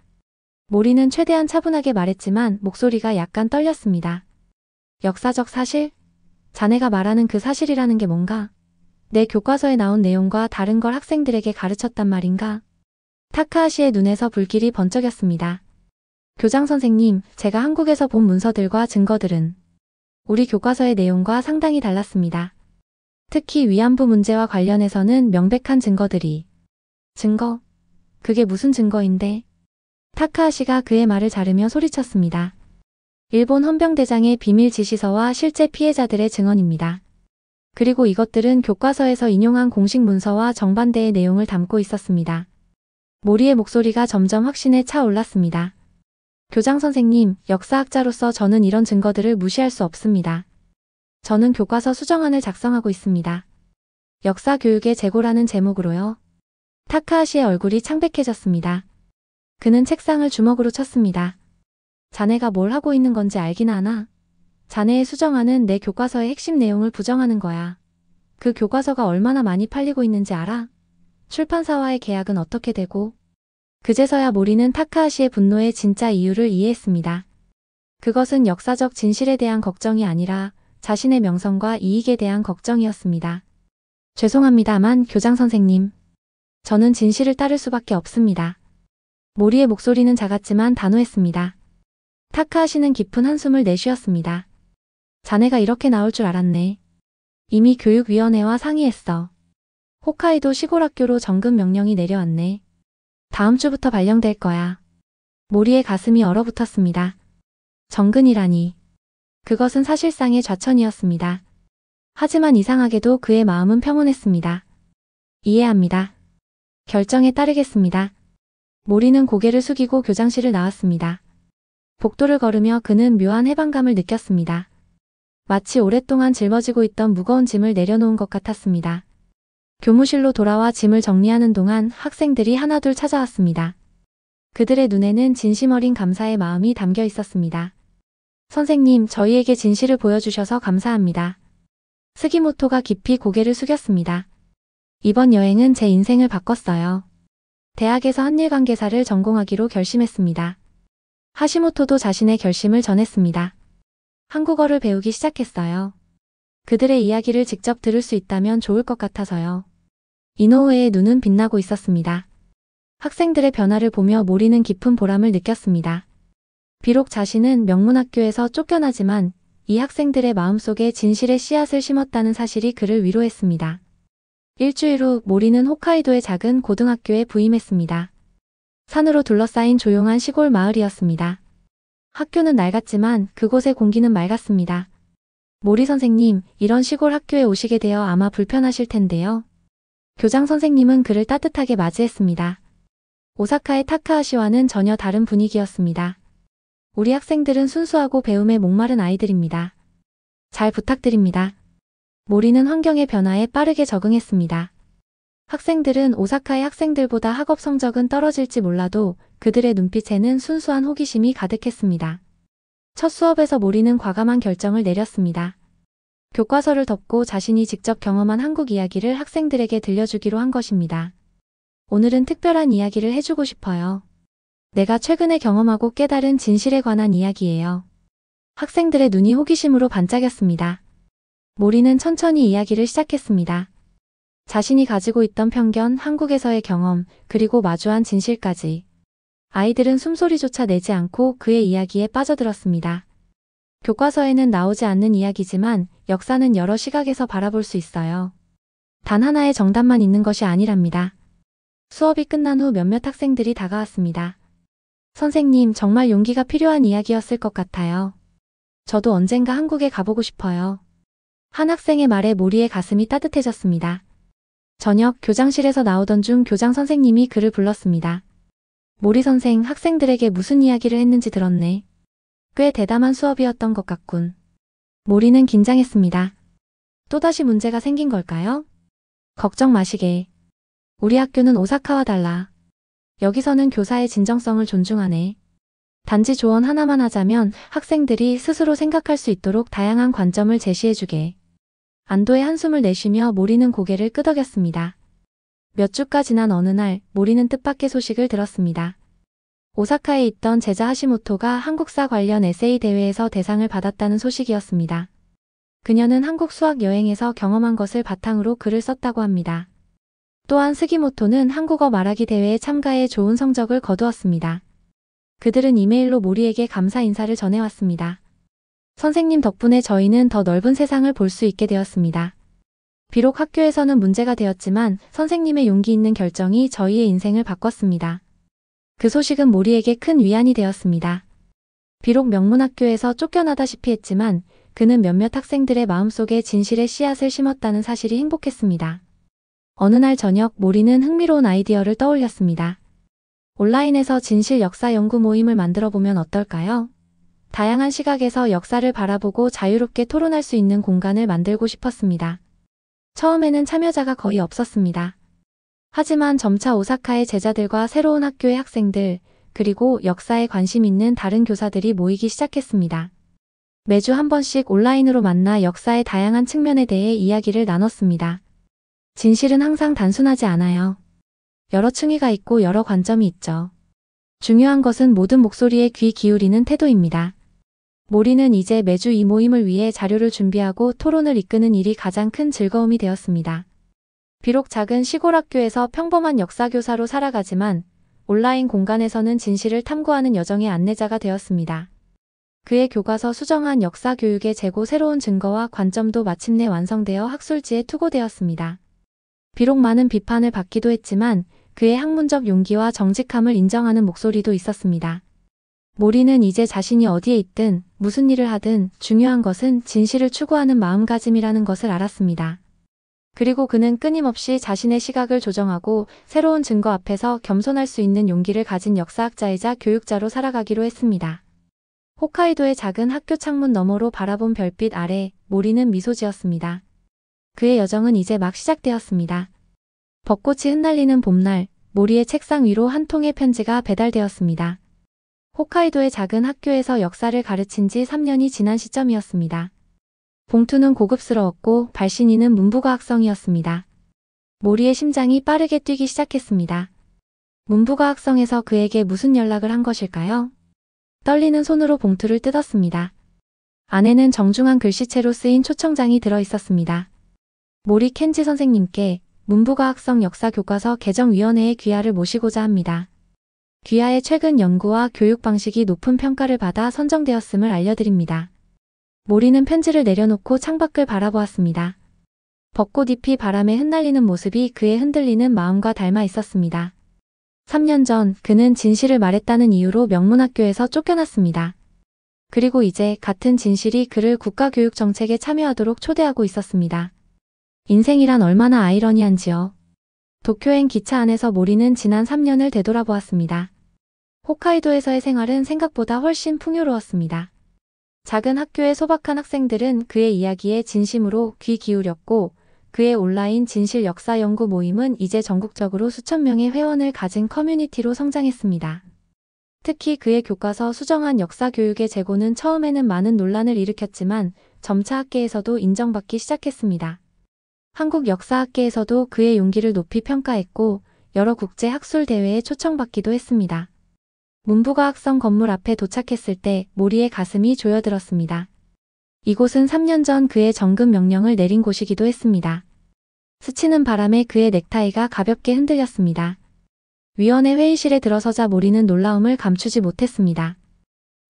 모리는 최대한 차분하게 말했지만 목소리가 약간 떨렸습니다. 역사적 사실? 자네가 말하는 그 사실이라는 게 뭔가? 내 교과서에 나온 내용과 다른 걸 학생들에게 가르쳤단 말인가? 타카하시의 눈에서 불길이 번쩍였습니다. 교장 선생님, 제가 한국에서 본 문서들과 증거들은 우리 교과서의 내용과 상당히 달랐습니다. 특히 위안부 문제와 관련해서는 명백한 증거들이. 증거? 그게 무슨 증거인데? 타카하시가 그의 말을 자르며 소리쳤습니다. 일본 헌병대장의 비밀 지시서와 실제 피해자들의 증언입니다. 그리고 이것들은 교과서에서 인용한 공식 문서와 정반대의 내용을 담고 있었습니다. 모리의 목소리가 점점 확신에 차올랐습니다. 교장 선생님, 역사학자로서 저는 이런 증거들을 무시할 수 없습니다. 저는 교과서 수정안을 작성하고 있습니다. 역사 교육의 재고라는 제목으로요. 타카하시의 얼굴이 창백해졌습니다. 그는 책상을 주먹으로 쳤습니다. 자네가 뭘 하고 있는 건지 알기나 하나? 자네의 수정안은 내 교과서의 핵심 내용을 부정하는 거야. 그 교과서가 얼마나 많이 팔리고 있는지 알아? 출판사와의 계약은 어떻게 되고? 그제서야 모리는 타카하시의 분노의 진짜 이유를 이해했습니다. 그것은 역사적 진실에 대한 걱정이 아니라 자신의 명성과 이익에 대한 걱정이었습니다. 죄송합니다만 교장 선생님. 저는 진실을 따를 수밖에 없습니다. 모리의 목소리는 작았지만 단호했습니다. 타카하시는 깊은 한숨을 내쉬었습니다. 자네가 이렇게 나올 줄 알았네. 이미 교육위원회와 상의했어. 홋카이도 시골학교로 정급 명령이 내려왔네. 다음 주부터 발령될 거야. 모리의 가슴이 얼어붙었습니다. 정근이라니. 그것은 사실상의 좌천이었습니다. 하지만 이상하게도 그의 마음은 평온했습니다. 이해합니다. 결정에 따르겠습니다. 모리는 고개를 숙이고 교장실을 나왔습니다. 복도를 걸으며 그는 묘한 해방감을 느꼈습니다. 마치 오랫동안 짊어지고 있던 무거운 짐을 내려놓은 것 같았습니다. 교무실로 돌아와 짐을 정리하는 동안 학생들이 하나둘 찾아왔습니다. 그들의 눈에는 진심 어린 감사의 마음이 담겨 있었습니다. 선생님, 저희에게 진실을 보여주셔서 감사합니다. 스기모토가 깊이 고개를 숙였습니다. 이번 여행은 제 인생을 바꿨어요. 대학에서 한일관계사를 전공하기로 결심했습니다. 하시모토도 자신의 결심을 전했습니다. 한국어를 배우기 시작했어요. 그들의 이야기를 직접 들을 수 있다면 좋을 것 같아서요. 이노우에의 눈은 빛나고 있었습니다. 학생들의 변화를 보며 모리는 깊은 보람을 느꼈습니다. 비록 자신은 명문학교에서 쫓겨나지만 이 학생들의 마음속에 진실의 씨앗을 심었다는 사실이 그를 위로했습니다. 일주일 후 모리는 홋카이도의 작은 고등학교에 부임했습니다. 산으로 둘러싸인 조용한 시골 마을이었습니다. 학교는 낡았지만 그곳의 공기는 맑았습니다. 모리 선생님, 이런 시골 학교에 오시게 되어 아마 불편하실 텐데요. 교장 선생님은 그를 따뜻하게 맞이했습니다. 오사카의 타카하시와는 전혀 다른 분위기였습니다. 우리 학생들은 순수하고 배움에 목마른 아이들입니다. 잘 부탁드립니다. 모리는 환경의 변화에 빠르게 적응했습니다. 학생들은 오사카의 학생들보다 학업 성적은 떨어질지 몰라도 그들의 눈빛에는 순수한 호기심이 가득했습니다. 첫 수업에서 모리는 과감한 결정을 내렸습니다. 교과서를 덮고 자신이 직접 경험한 한국 이야기를 학생들에게 들려주기로 한 것입니다. 오늘은 특별한 이야기를 해주고 싶어요. 내가 최근에 경험하고 깨달은 진실에 관한 이야기예요. 학생들의 눈이 호기심으로 반짝였습니다. 모리는 천천히 이야기를 시작했습니다. 자신이 가지고 있던 편견, 한국에서의 경험, 그리고 마주한 진실까지. 아이들은 숨소리조차 내지 않고 그의 이야기에 빠져들었습니다. 교과서에는 나오지 않는 이야기지만 역사는 여러 시각에서 바라볼 수 있어요. 단 하나의 정답만 있는 것이 아니랍니다. 수업이 끝난 후 몇몇 학생들이 다가왔습니다. 선생님, 정말 용기가 필요한 이야기였을 것 같아요. 저도 언젠가 한국에 가보고 싶어요. 한 학생의 말에 모리의 가슴이 따뜻해졌습니다. 저녁 교장실에서 나오던 중 교장 선생님이 그를 불렀습니다. 모리 선생 학생들에게 무슨 이야기를 했는지 들었네. 꽤 대담한 수업이었던 것 같군. 모리는 긴장했습니다. 또다시 문제가 생긴 걸까요? 걱정 마시게. 우리 학교는 오사카와 달라. 여기서는 교사의 진정성을 존중하네. 단지 조언 하나만 하자면 학생들이 스스로 생각할 수 있도록 다양한 관점을 제시해주게. 안도의 한숨을 내쉬며 모리는 고개를 끄덕였습니다. 몇 주가 지난 어느 날 모리는 뜻밖의 소식을 들었습니다. 오사카에 있던 제자 하시모토가 한국사 관련 에세이 대회에서 대상을 받았다는 소식이었습니다. 그녀는 한국 수학 여행에서 경험한 것을 바탕으로 글을 썼다고 합니다. 또한 스기모토는 한국어 말하기 대회에 참가해 좋은 성적을 거두었습니다. 그들은 이메일로 모리에게 감사 인사를 전해왔습니다. 선생님 덕분에 저희는 더 넓은 세상을 볼 수 있게 되었습니다. 비록 학교에서는 문제가 되었지만 선생님의 용기 있는 결정이 저희의 인생을 바꿨습니다. 그 소식은 모리에게 큰 위안이 되었습니다. 비록 명문학교에서 쫓겨나다시피 했지만 그는 몇몇 학생들의 마음속에 진실의 씨앗을 심었다는 사실이 행복했습니다. 어느 날 저녁 모리는 흥미로운 아이디어를 떠올렸습니다. 온라인에서 진실 역사 연구 모임을 만들어 보면 어떨까요? 다양한 시각에서 역사를 바라보고 자유롭게 토론할 수 있는 공간을 만들고 싶었습니다. 처음에는 참여자가 거의 없었습니다. 하지만 점차 오사카의 제자들과 새로운 학교의 학생들, 그리고 역사에 관심 있는 다른 교사들이 모이기 시작했습니다. 매주 한 번씩 온라인으로 만나 역사의 다양한 측면에 대해 이야기를 나눴습니다. 진실은 항상 단순하지 않아요. 여러 층위가 있고 여러 관점이 있죠. 중요한 것은 모든 목소리에 귀 기울이는 태도입니다. 모리는 이제 매주 이 모임을 위해 자료를 준비하고 토론을 이끄는 일이 가장 큰 즐거움이 되었습니다. 비록 작은 시골 학교에서 평범한 역사교사로 살아가지만 온라인 공간에서는 진실을 탐구하는 여정의 안내자가 되었습니다. 그의 교과서 수정한 역사 교육의 재고 새로운 증거와 관점도 마침내 완성되어 학술지에 투고되었습니다. 비록 많은 비판을 받기도 했지만 그의 학문적 용기와 정직함을 인정하는 목소리도 있었습니다. 모리는 이제 자신이 어디에 있든 무슨 일을 하든 중요한 것은 진실을 추구하는 마음가짐이라는 것을 알았습니다. 그리고 그는 끊임없이 자신의 시각을 조정하고 새로운 증거 앞에서 겸손할 수 있는 용기를 가진 역사학자이자 교육자로 살아가기로 했습니다. 홋카이도의 작은 학교 창문 너머로 바라본 별빛 아래 모리는 미소 지었습니다. 그의 여정은 이제 막 시작되었습니다. 벚꽃이 흩날리는 봄날, 모리의 책상 위로 한 통의 편지가 배달되었습니다. 홋카이도의 작은 학교에서 역사를 가르친 지 3년이 지난 시점이었습니다. 봉투는 고급스러웠고 발신인은 문부과학성이었습니다. 모리의 심장이 빠르게 뛰기 시작했습니다. 문부과학성에서 그에게 무슨 연락을 한 것일까요? 떨리는 손으로 봉투를 뜯었습니다. 안에는 정중한 글씨체로 쓰인 초청장이 들어 있었습니다. 모리 켄지 선생님께 문부과학성 역사교과서 개정위원회의 귀하를 모시고자 합니다. 귀하의 최근 연구와 교육 방식이 높은 평가를 받아 선정되었음을 알려드립니다. 모리는 편지를 내려놓고 창밖을 바라보았습니다. 벚꽃 잎이 바람에 흩날리는 모습이 그의 흔들리는 마음과 닮아 있었습니다. 3년 전 그는 진실을 말했다는 이유로 명문학교에서 쫓겨났습니다. 그리고 이제 같은 진실이 그를 국가교육정책에 참여하도록 초대하고 있었습니다. 인생이란 얼마나 아이러니한지요. 도쿄행 기차 안에서 모리는 지난 3년을 되돌아보았습니다. 홋카이도에서의 생활은 생각보다 훨씬 풍요로웠습니다. 작은 학교의 소박한 학생들은 그의 이야기에 진심으로 귀 기울였고 그의 온라인 진실 역사 연구 모임은 이제 전국적으로 수천 명의 회원을 가진 커뮤니티로 성장했습니다. 특히 그의 교과서 수정한 역사 교육의 재고는 처음에는 많은 논란을 일으켰지만 점차 학계에서도 인정받기 시작했습니다. 한국 역사학계에서도 그의 용기를 높이 평가했고 여러 국제 학술 대회에 초청받기도 했습니다. 문부과학성 건물 앞에 도착했을 때 모리의 가슴이 조여들었습니다. 이곳은 3년 전 그의 정급 명령을 내린 곳이기도 했습니다. 스치는 바람에 그의 넥타이가 가볍게 흔들렸습니다. 위원회 회의실에 들어서자 모리는 놀라움을 감추지 못했습니다.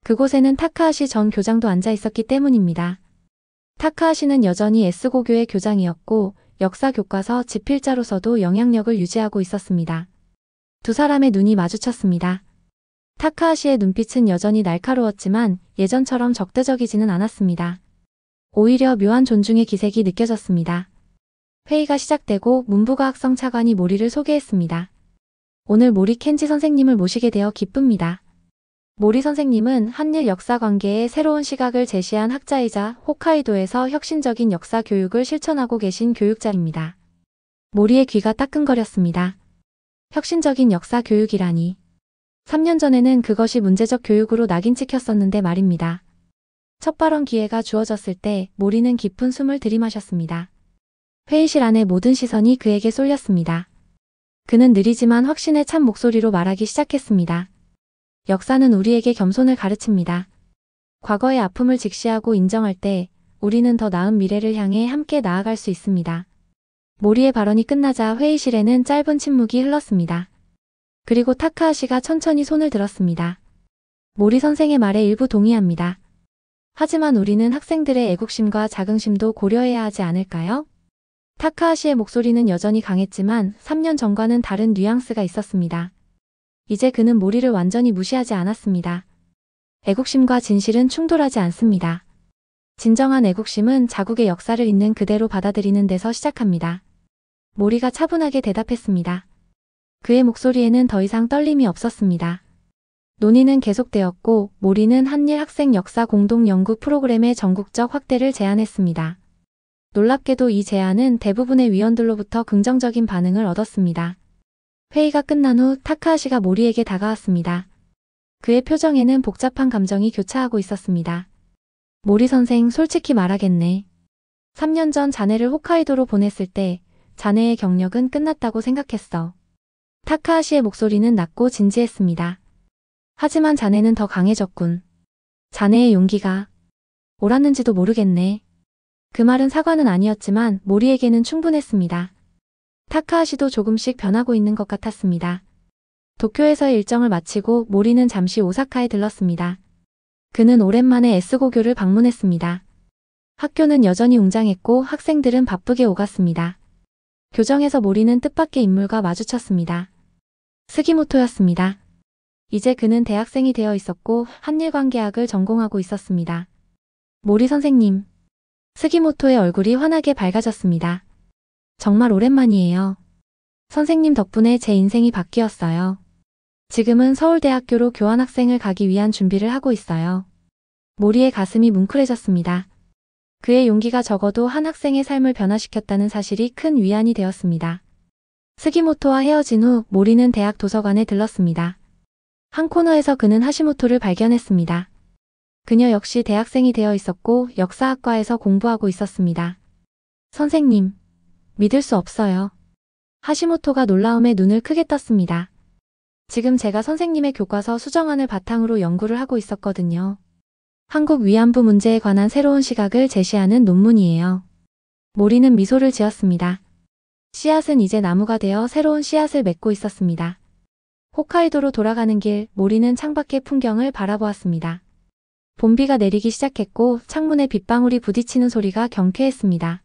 그곳에는 타카하시 전 교장도 앉아 있었기 때문입니다. 타카하시는 여전히 S고교의 교장이었고 역사 교과서 집필자로서도 영향력을 유지하고 있었습니다. 두 사람의 눈이 마주쳤습니다. 타카하시의 눈빛은 여전히 날카로웠지만 예전처럼 적대적이지는 않았습니다. 오히려 묘한 존중의 기색이 느껴졌습니다. 회의가 시작되고 문부과학성 차관이 모리를 소개했습니다. 오늘 모리 켄지 선생님을 모시게 되어 기쁩니다. 모리 선생님은 한일 역사 관계의 새로운 시각을 제시한 학자이자 홋카이도에서 혁신적인 역사 교육을 실천하고 계신 교육자입니다. 모리의 귀가 따끔거렸습니다. 혁신적인 역사 교육이라니. 3년 전에는 그것이 문제적 교육으로 낙인 찍혔었는데 말입니다. 첫 발언 기회가 주어졌을 때 모리는 깊은 숨을 들이마셨습니다. 회의실 안의 모든 시선이 그에게 쏠렸습니다. 그는 느리지만 확신에 찬 목소리로 말하기 시작했습니다. 역사는 우리에게 겸손을 가르칩니다. 과거의 아픔을 직시하고 인정할 때 우리는 더 나은 미래를 향해 함께 나아갈 수 있습니다. 모리의 발언이 끝나자 회의실에는 짧은 침묵이 흘렀습니다. 그리고 타카하시가 천천히 손을 들었습니다. 모리 선생의 말에 일부 동의합니다. 하지만 우리는 학생들의 애국심과 자긍심도 고려해야 하지 않을까요? 타카하시의 목소리는 여전히 강했지만 3년 전과는 다른 뉘앙스가 있었습니다. 이제 그는 모리를 완전히 무시하지 않았습니다. 애국심과 진실은 충돌하지 않습니다. 진정한 애국심은 자국의 역사를 있는 그대로 받아들이는 데서 시작합니다. 모리가 차분하게 대답했습니다. 그의 목소리에는 더 이상 떨림이 없었습니다. 논의는 계속되었고 모리는 한일 학생 역사 공동 연구 프로그램의 전국적 확대를 제안했습니다. 놀랍게도 이 제안은 대부분의 위원들로부터 긍정적인 반응을 얻었습니다. 회의가 끝난 후 타카하시가 모리에게 다가왔습니다. 그의 표정에는 복잡한 감정이 교차하고 있었습니다. 모리 선생, 솔직히 말하겠네. 3년 전 자네를 홋카이도로 보냈을 때 자네의 경력은 끝났다고 생각했어. 타카하시의 목소리는 낮고 진지했습니다. 하지만 자네는 더 강해졌군. 자네의 용기가 옳았는지도 모르겠네. 그 말은 사과는 아니었지만 모리에게는 충분했습니다. 타카하시도 조금씩 변하고 있는 것 같았습니다. 도쿄에서의 일정을 마치고 모리는 잠시 오사카에 들렀습니다. 그는 오랜만에 S고교를 방문했습니다. 학교는 여전히 웅장했고 학생들은 바쁘게 오갔습니다. 교정에서 모리는 뜻밖의 인물과 마주쳤습니다. 스기모토였습니다. 이제 그는 대학생이 되어 있었고 한일관계학을 전공하고 있었습니다. 모리 선생님. 스기모토의 얼굴이 환하게 밝아졌습니다. 정말 오랜만이에요. 선생님 덕분에 제 인생이 바뀌었어요. 지금은 서울대학교로 교환학생을 가기 위한 준비를 하고 있어요. 모리의 가슴이 뭉클해졌습니다. 그의 용기가 적어도 한 학생의 삶을 변화시켰다는 사실이 큰 위안이 되었습니다. 스기모토와 헤어진 후 모리는 대학 도서관에 들렀습니다. 한 코너에서 그는 하시모토를 발견했습니다. 그녀 역시 대학생이 되어 있었고 역사학과에서 공부하고 있었습니다. 선생님. 믿을 수 없어요. 하시모토가 놀라움에 눈을 크게 떴습니다. 지금 제가 선생님의 교과서 수정안을 바탕으로 연구를 하고 있었거든요. 한국 위안부 문제에 관한 새로운 시각을 제시하는 논문이에요. 모리는 미소를 지었습니다. 씨앗은 이제 나무가 되어 새로운 씨앗을 맺고 있었습니다. 홋카이도로 돌아가는 길, 모리는 창밖의 풍경을 바라보았습니다. 봄비가 내리기 시작했고 창문에 빗방울이 부딪히는 소리가 경쾌했습니다.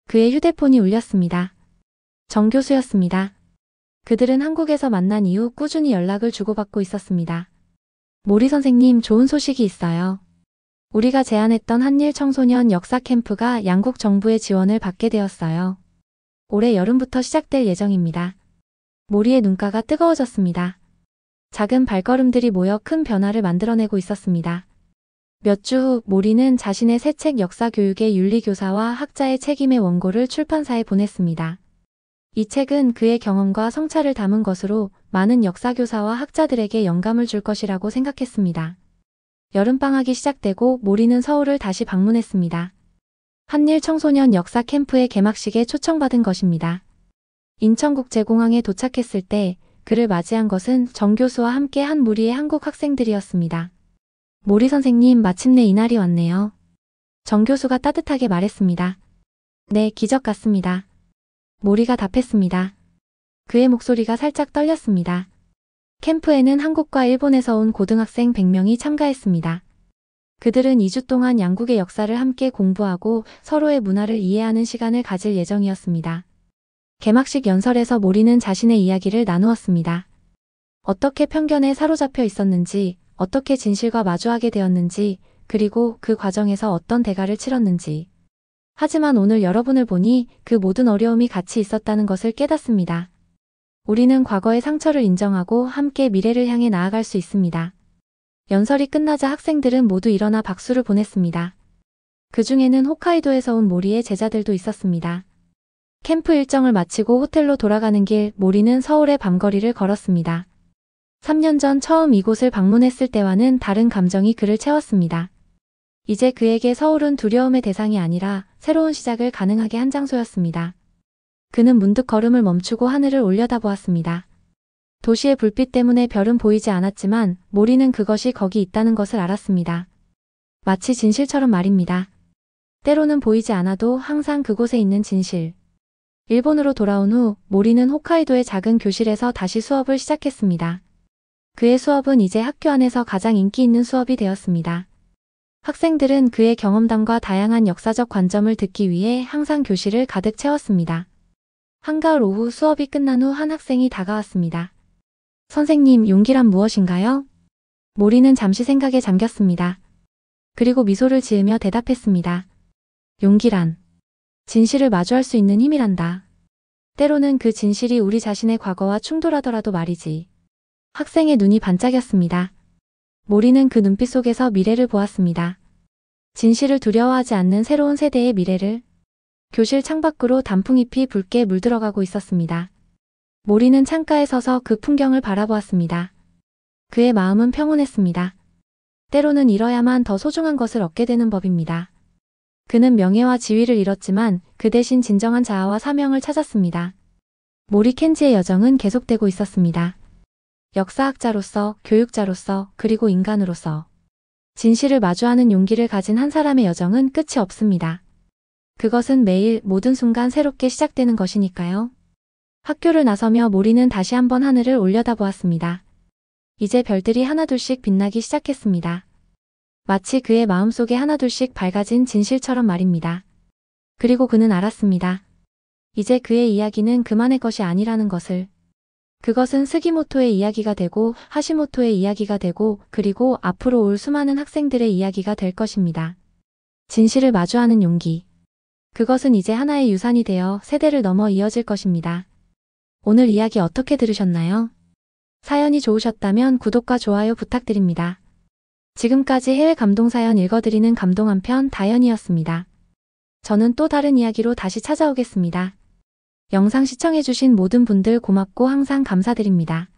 그의 휴대폰이 울렸습니다. 정 교수였습니다. 그들은 한국에서 만난 이후 꾸준히 연락을 주고받고 있었습니다. 모리 선생님, 좋은 소식이 있어요. 우리가 제안했던 한일 청소년 역사 캠프가 양국 정부의 지원을 받게 되었어요. 올해 여름부터 시작될 예정입니다. 모리의 눈가가 뜨거워졌습니다. 작은 발걸음들이 모여 큰 변화를 만들어내고 있었습니다. 몇 주 후 모리는 자신의 새 책 역사교육의 윤리교사와 학자의 책임의 원고를 출판사에 보냈습니다. 이 책은 그의 경험과 성찰을 담은 것으로 많은 역사교사와 학자들에게 영감을 줄 것이라고 생각했습니다. 여름방학이 시작되고 모리는 서울을 다시 방문했습니다. 한일 청소년 역사 캠프의 개막식에 초청받은 것입니다. 인천국제공항에 도착했을 때 그를 맞이한 것은 정 교수와 함께 한 무리의 한국 학생들이었습니다. 모리 선생님, 마침내 이날이 왔네요. 정 교수가 따뜻하게 말했습니다. 네, 기적 같습니다. 모리가 답했습니다. 그의 목소리가 살짝 떨렸습니다. 캠프에는 한국과 일본에서 온 고등학생 100명이 참가했습니다. 그들은 2주 동안 양국의 역사를 함께 공부하고 서로의 문화를 이해하는 시간을 가질 예정이었습니다. 개막식 연설에서 모리는 자신의 이야기를 나누었습니다. 어떻게 편견에 사로잡혀 있었는지, 어떻게 진실과 마주하게 되었는지, 그리고 그 과정에서 어떤 대가를 치렀는지. 하지만 오늘 여러분을 보니 그 모든 어려움이 같이 있었다는 것을 깨닫습니다. 우리는 과거의 상처를 인정하고 함께 미래를 향해 나아갈 수 있습니다. 연설이 끝나자 학생들은 모두 일어나 박수를 보냈습니다. 그 중에는 홋카이도에서 온 모리의 제자들도 있었습니다. 캠프 일정을 마치고 호텔로 돌아가는 길 모리는 서울의 밤거리를 걸었습니다. 3년 전 처음 이곳을 방문했을 때와는 다른 감정이 그를 채웠습니다. 이제 그에게 서울은 두려움의 대상이 아니라 새로운 시작을 가능하게 한 장소였습니다. 그는 문득 걸음을 멈추고 하늘을 올려다보았습니다. 도시의 불빛 때문에 별은 보이지 않았지만 모리는 그것이 거기 있다는 것을 알았습니다. 마치 진실처럼 말입니다. 때로는 보이지 않아도 항상 그곳에 있는 진실. 일본으로 돌아온 후 모리는 홋카이도의 작은 교실에서 다시 수업을 시작했습니다. 그의 수업은 이제 학교 안에서 가장 인기 있는 수업이 되었습니다. 학생들은 그의 경험담과 다양한 역사적 관점을 듣기 위해 항상 교실을 가득 채웠습니다. 한가을 오후 수업이 끝난 후 한 학생이 다가왔습니다. 선생님, 용기란 무엇인가요? 모리는 잠시 생각에 잠겼습니다. 그리고 미소를 지으며 대답했습니다. 용기란 진실을 마주할 수 있는 힘이란다. 때로는 그 진실이 우리 자신의 과거와 충돌하더라도 말이지. 학생의 눈이 반짝였습니다. 모리는 그 눈빛 속에서 미래를 보았습니다. 진실을 두려워하지 않는 새로운 세대의 미래를. 교실 창밖으로 단풍잎이 붉게 물들어가고 있었습니다. 모리는 창가에 서서 그 풍경을 바라보았습니다. 그의 마음은 평온했습니다. 때로는 잃어야만 더 소중한 것을 얻게 되는 법입니다. 그는 명예와 지위를 잃었지만 그 대신 진정한 자아와 사명을 찾았습니다. 모리 켄지의 여정은 계속되고 있었습니다. 역사학자로서, 교육자로서, 그리고 인간으로서. 진실을 마주하는 용기를 가진 한 사람의 여정은 끝이 없습니다. 그것은 매일 모든 순간 새롭게 시작되는 것이니까요. 학교를 나서며 모리는 다시 한번 하늘을 올려다보았습니다. 이제 별들이 하나둘씩 빛나기 시작했습니다. 마치 그의 마음속에 하나둘씩 밝아진 진실처럼 말입니다. 그리고 그는 알았습니다. 이제 그의 이야기는 그만의 것이 아니라는 것을. 그것은 스기모토의 이야기가 되고 하시모토의 이야기가 되고 그리고 앞으로 올 수많은 학생들의 이야기가 될 것입니다. 진실을 마주하는 용기. 그것은 이제 하나의 유산이 되어 세대를 넘어 이어질 것입니다. 오늘 이야기 어떻게 들으셨나요? 사연이 좋으셨다면 구독과 좋아요 부탁드립니다. 지금까지 해외 감동사연 읽어드리는 감동 한편 다연이었습니다. 저는 또 다른 이야기로 다시 찾아오겠습니다. 영상 시청해주신 모든 분들 고맙고 항상 감사드립니다.